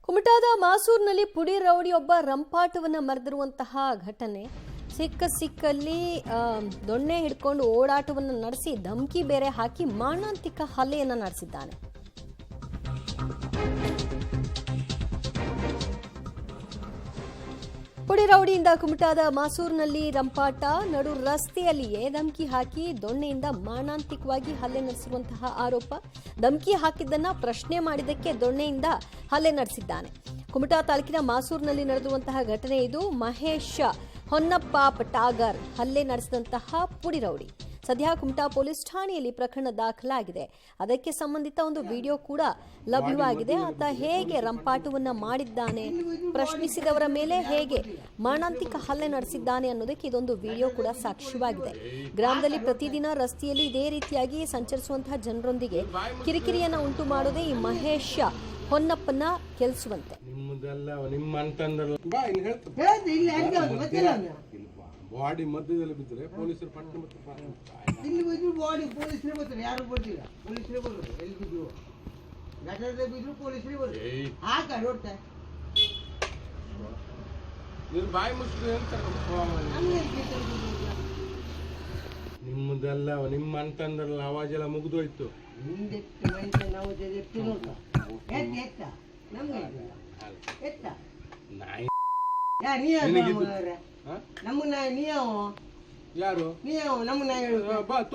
ಕುಮಟಾದ ಮಾಸೂರಿನಲ್ಲಿ ಪುಡಿ ರೌಡಿಯೊಬ್ಬ ರಂಪಾಟವನ್ನು ಮರೆದಿರುವಂತಹ ಘಟನೆ. ಸಿಕ್ಕಲ್ಲಿ ದೊಣ್ಣೆ ಹಿಡ್ಕೊಂಡು ಓಡಾಟವನ್ನು ನಡೆಸಿ ಧಮಕಿ ಬೇರೆ ಹಾಕಿ ಮಾರಣಾಂತಿಕ ಹಲ್ಲೆಯನ್ನು ನಡೆಸಿದ್ದಾನೆ. ಪುಡಿ ರೌಡಿಯಿಂದ ಕುಮಟಾದ ಮಾಸೂರಿನಲ್ಲಿ ರಂಪಾಟ, ನಡು ರಸ್ತೆಯಲ್ಲಿಯೇ ಧಮಕಿ ಹಾಕಿ ದೊಣ್ಣೆಯಿಂದ ಮಾರಣಾಂತಿಕವಾಗಿ ಹಲ್ಲೆ ನಡೆಸಿರುವಂತಹ ಆರೋಪ. ಧಮಕಿ ಹಾಕಿದ್ದನ್ನ ಪ್ರಶ್ನೆ ಮಾಡಿದ್ದಕ್ಕೆ ದೊಣ್ಣೆಯಿಂದ ಹಲ್ಲೆ ನಡೆಸಿದ್ದಾನೆ. ಕುಮಟಾ ತಾಲೂಕಿನ ಮಾಸೂರಿನಲ್ಲಿ ನಡೆದಿರುವಂತಹ ಘಟನೆ ಇದು. ಮಹೇಶ್ ಹೊನ್ನಪ್ಪ ಪಟಾಗರ್ ಹಲ್ಲೆ ನಡೆಸಿದಂತಹ ಪುಡಿ ರೌಡಿ. ಸದ್ಯ ಕುಮಟಾ ಪೊಲೀಸ್ ಠಾಣೆಯಲ್ಲಿ ಪ್ರಕರಣ ದಾಖಲಾಗಿದೆ. ಅದಕ್ಕೆ ಸಂಬಂಧಿತ ಒಂದು ವಿಡಿಯೋ ಕೂಡ ಲಭ್ಯವಾಗಿದೆ. ಆತ ಹೇಗೆ ರಂಪಾಟವನ್ನ ಮಾಡಿದ್ದಾನೆ, ಪ್ರಶ್ನಿಸಿದವರ ಮೇಲೆ ಹೇಗೆ ಮಾರಣಾಂತಿಕ ಹಲ್ಲೆ ನಡೆಸಿದ್ದಾನೆ ಅನ್ನೋದಕ್ಕೆ ಇದೊಂದು ವಿಡಿಯೋ ಕೂಡ ಸಾಕ್ಷ್ಯವಾಗಿದೆ. ಗ್ರಾಮದಲ್ಲಿ ಪ್ರತಿದಿನ ರಸ್ತೆಯಲ್ಲಿ ಇದೇ ರೀತಿಯಾಗಿ ಸಂಚರಿಸುವಂತಹ ಜನರೊಂದಿಗೆ ಕಿರಿಕಿರಿಯನ್ನ ಉಂಟು ಮಾಡೋದೇ ಈ ಮಹೇಶ್ ಹೊನ್ನಪ್ಪನ ಕೆಲಸವಂತೆ. ಬಾಡಿ ಮಧ್ಯದಲ್ಲಿ ಬಿದ್ದರೆ ಪೊಲೀಸರು ಪಟ್ಟ ಇಲ್ಲಿ ಬಿದ್ರು ಬಾಡಿ ಪೊಲೀಸರೇ ಬರ್ತಾರೆ, ಯಾರು ಬರ್ತಿಲ್ಲ, ಪೊಲೀಸರೇ ಬರೋದು. ಎಲ್ಲಿ ಬಿದ್ರು ಗಟರದಲ್ಲಿ ಬಿದ್ರು ಪೊಲೀಸರೇ ಬರೋದು. ಹಾಕ ನೋಡ್ತಾ ನೀವು ಬಾಯಿ ಮುಚ್ಚಿದ್ರೆ ಅಂತ ನಿಮ್ಮದೆಲ್ಲ ನಿಮ್ಮ ಅಂತಂದ್ರಲ್ಲ ಅವಾಜೆಲ್ಲ ಮುಗಿದೋಯ್ತು. ಹಿಂದೆತ್ತು ಮನುಷ್ಯ ನಾವು ಎತ್ತಿ ನೋಡ್ತಾ ಎತ್ತ ನಮ್ಗೆ ಎತ್ತ ನೀ ನಮ್ಗೆ ನಾಯಿ ನೀ ಯಾರು ನೀ ನಮ್ಮ ನಾಯಿ